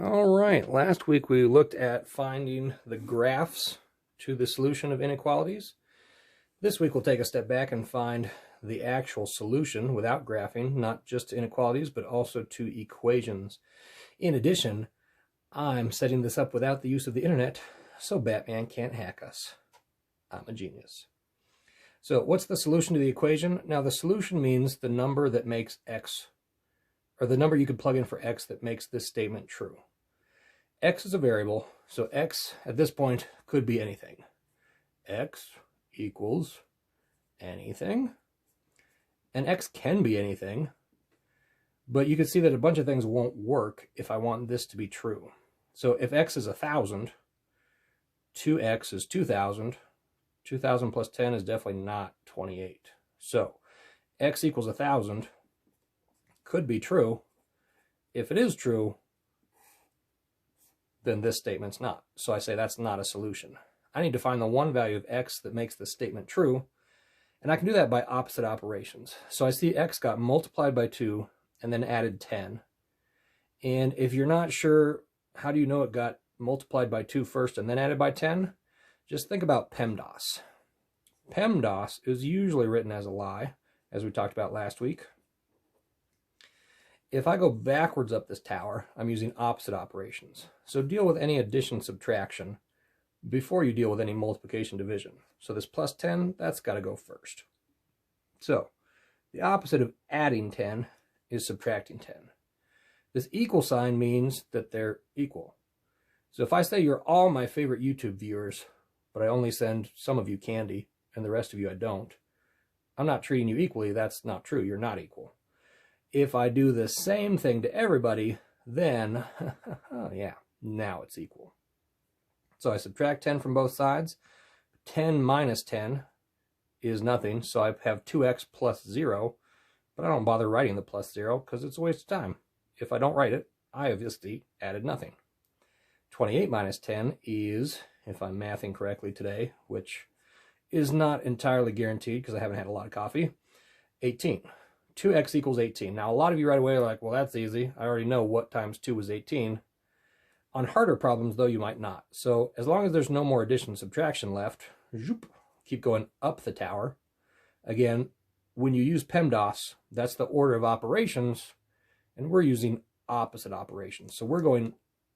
All right, last week we looked at finding the graphs to the solution of inequalities. This week we'll take a step back and find the actual solution without graphing, not just to inequalities, but also to equations. In addition, I'm setting this up without the use of the internet, so Batman can't hack us. I'm a genius. So what's the solution to the equation? Now the solution means the number that makes x, or the number you could plug in for x that makes this statement true. X is a variable, so x at this point could be anything. X equals anything. And x can be anything, but you can see that a bunch of things won't work if I want this to be true. So if x is 1,000, 2x is 2,000. 2,000 plus 10 is definitely not 28. So x equals 1,000 could be true. If it is true, then this statement's not. So I say that's not a solution. I need to find the one value of x that makes this statement true, and I can do that by opposite operations. So I see x got multiplied by 2 and then added 10. And if you're not sure, how do you know it got multiplied by 2 first and then added by 10? Just think about PEMDAS. PEMDAS is usually written as a lie, as we talked about last week. If I go backwards up this tower, I'm using opposite operations. So deal with any addition, subtraction before you deal with any multiplication, division. So this plus 10, that's got to go first. So the opposite of adding 10 is subtracting 10. This equal sign means that they're equal. So if I say you're all my favorite YouTube viewers, but I only send some of you candy and the rest of you I don't, I'm not treating you equally. That's not true. You're not equal. If I do the same thing to everybody, then, yeah, now it's equal. So I subtract 10 from both sides. 10 minus 10 is nothing, so I have 2x plus 0, but I don't bother writing the plus 0 because it's a waste of time. If I don't write it, I obviously added nothing. 28 minus 10 is, if I'm mathing correctly today, which is not entirely guaranteed because I haven't had a lot of coffee, 18. 2x equals 18. Now, a lot of you right away are like, well, that's easy. I already know what times 2 is 18. On harder problems, though, you might not. So as long as there's no more addition and subtraction left, keep going up the tower. Again, when you use PEMDAS, that's the order of operations, and we're using opposite operations. So we're going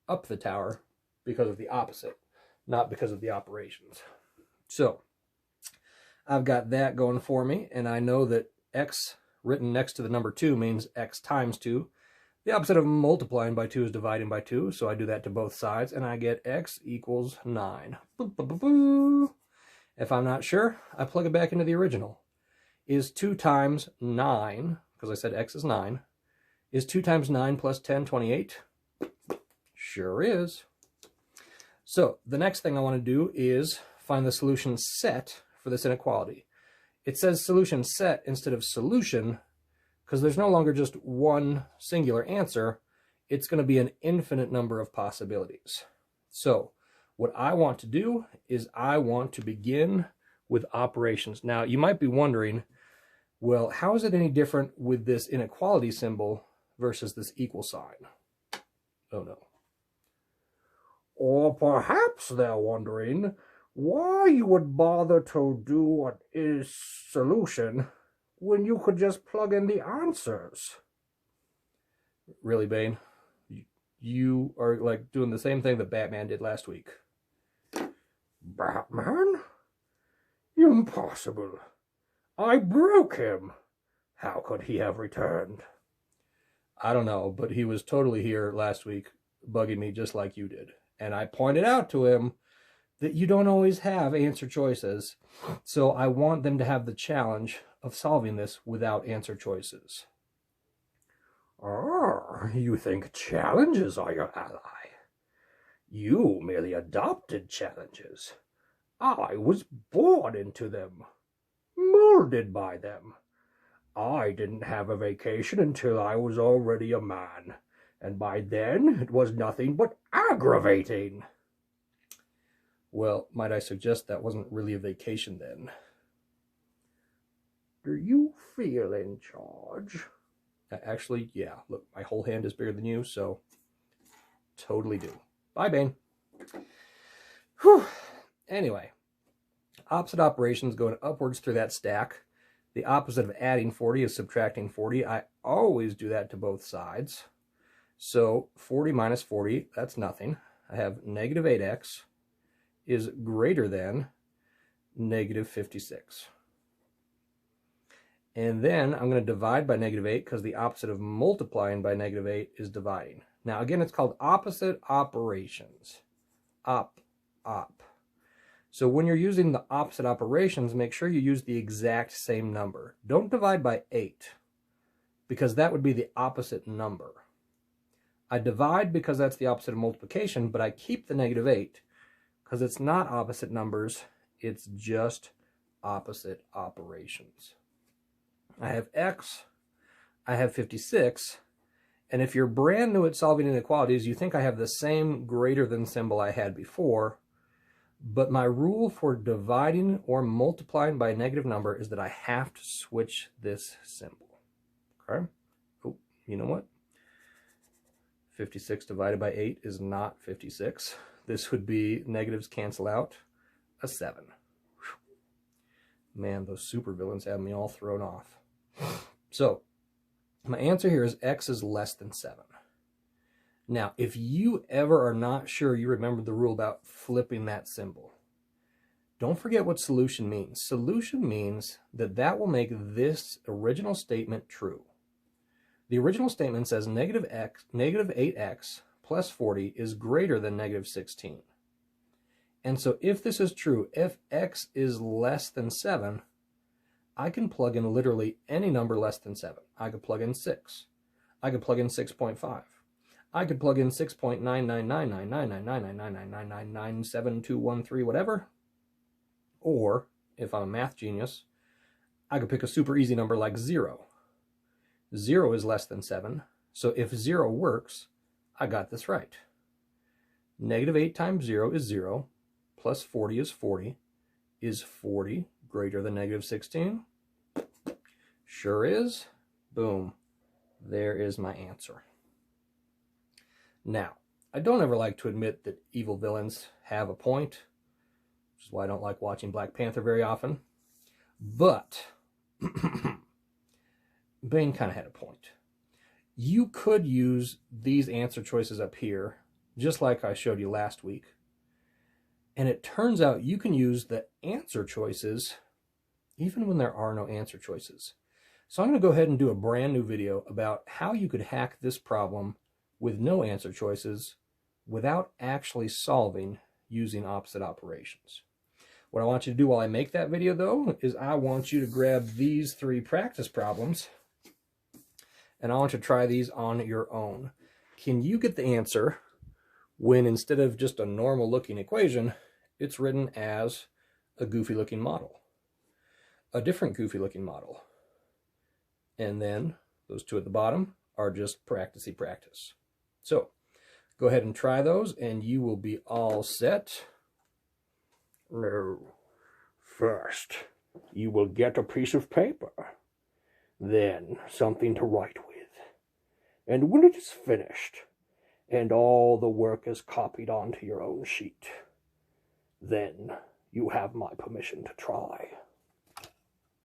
up the tower because of the opposite, not because of the operations. So I've got that going for me, and I know that x written next to the number 2 means x times 2. The opposite of multiplying by 2 is dividing by 2, so I do that to both sides, and I get x equals 9. If I'm not sure, I plug it back into the original. Is 2 times 9, because I said x is 9, is 2 times 9 plus 10, 28? Sure is. So the next thing I want to do is find the solution set for this inequality. It says solution set instead of solution because there's no longer just one singular answer. It's going to be an infinite number of possibilities. So what I want to do is I want to begin with operations. Now, you might be wondering, well, how is it any different with this inequality symbol versus this equal sign? Oh, no. Or perhaps they're wondering why you would bother to do a solution when you could just plug in the answers. Really, Bane? You are like doing the same thing that Batman did last week. Batman? Impossible. I broke him. How could he have returned? I don't know, but he was totally here last week, bugging me just like you did. And I pointed out to him that you don't always have answer choices. So I want them to have the challenge of solving this without answer choices. Oh, you think challenges are your ally? You merely adopted challenges. I was born into them, molded by them. I didn't have a vacation until I was already a man, and by then it was nothing but aggravating. Well, might I suggest that wasn't really a vacation then? Do you feel in charge? Actually, yeah. Look, my whole hand is bigger than you, so Totally do. Bye, Bane. Whew. Anyway, opposite operations going upwards through that stack. The opposite of adding 40 is subtracting 40. I always do that to both sides. So 40 minus 40, that's nothing. I have negative 8x is greater than negative 56. And then I'm going to divide by negative 8 because the opposite of multiplying by negative 8 is dividing. Now again, it's called opposite operations. Op. So when you're using the opposite operations, make sure you use the exact same number. Don't divide by 8 because that would be the opposite number. I divide because that's the opposite of multiplication, but I keep the negative 8 because it's not opposite numbers, it's just opposite operations. I have x, I have 56, and if you're brand new at solving inequalities, you think I have the same greater than symbol I had before, but my rule for dividing or multiplying by a negative number is that I have to switch this symbol. Okay? Oh, you know what? 56 divided by 8 is not 56. This would be, negatives cancel out, a 7. Whew. Man, those supervillains have me all thrown off. So, my answer here is x is less than 7. Now, if you ever are not sure you remember the rule about flipping that symbol, don't forget what solution means. Solution means that that will make this original statement true. The original statement says negative 8x plus 40 is greater than negative 16. And so if this is true, if x is less than 7, I can plug in literally any number less than 7. I could plug in 6. I could plug in 6.5. I could plug in 6.99999999999972213, whatever. Or, if I'm a math genius, I could pick a super easy number like 0. 0 is less than 7, so if 0 works, I got this right. Negative 8 times 0 is 0, plus 40 is 40. Is 40 greater than negative 16? Sure is. Boom. There is my answer. Now, I don't ever like to admit that evil villains have a point, which is why I don't like watching Black Panther very often. But Bane kind of had a point. You could use these answer choices up here, just like I showed you last week. And it turns out you can use the answer choices even when there are no answer choices. So I'm going to go ahead and do a brand new video about how you could hack this problem with no answer choices without actually solving using opposite operations. What I want you to do while I make that video, though, is I want you to grab these 3 practice problems and I want you to try these on your own. Can you get the answer when instead of just a normal looking equation, it's written as a goofy looking model, a different goofy looking model, and then those 2 at the bottom are just practicey practice. So go ahead and try those and you will be all set. No. First, you will get a piece of paper, then something to write with. And when it is finished, and all the work is copied onto your own sheet, then you have my permission to try.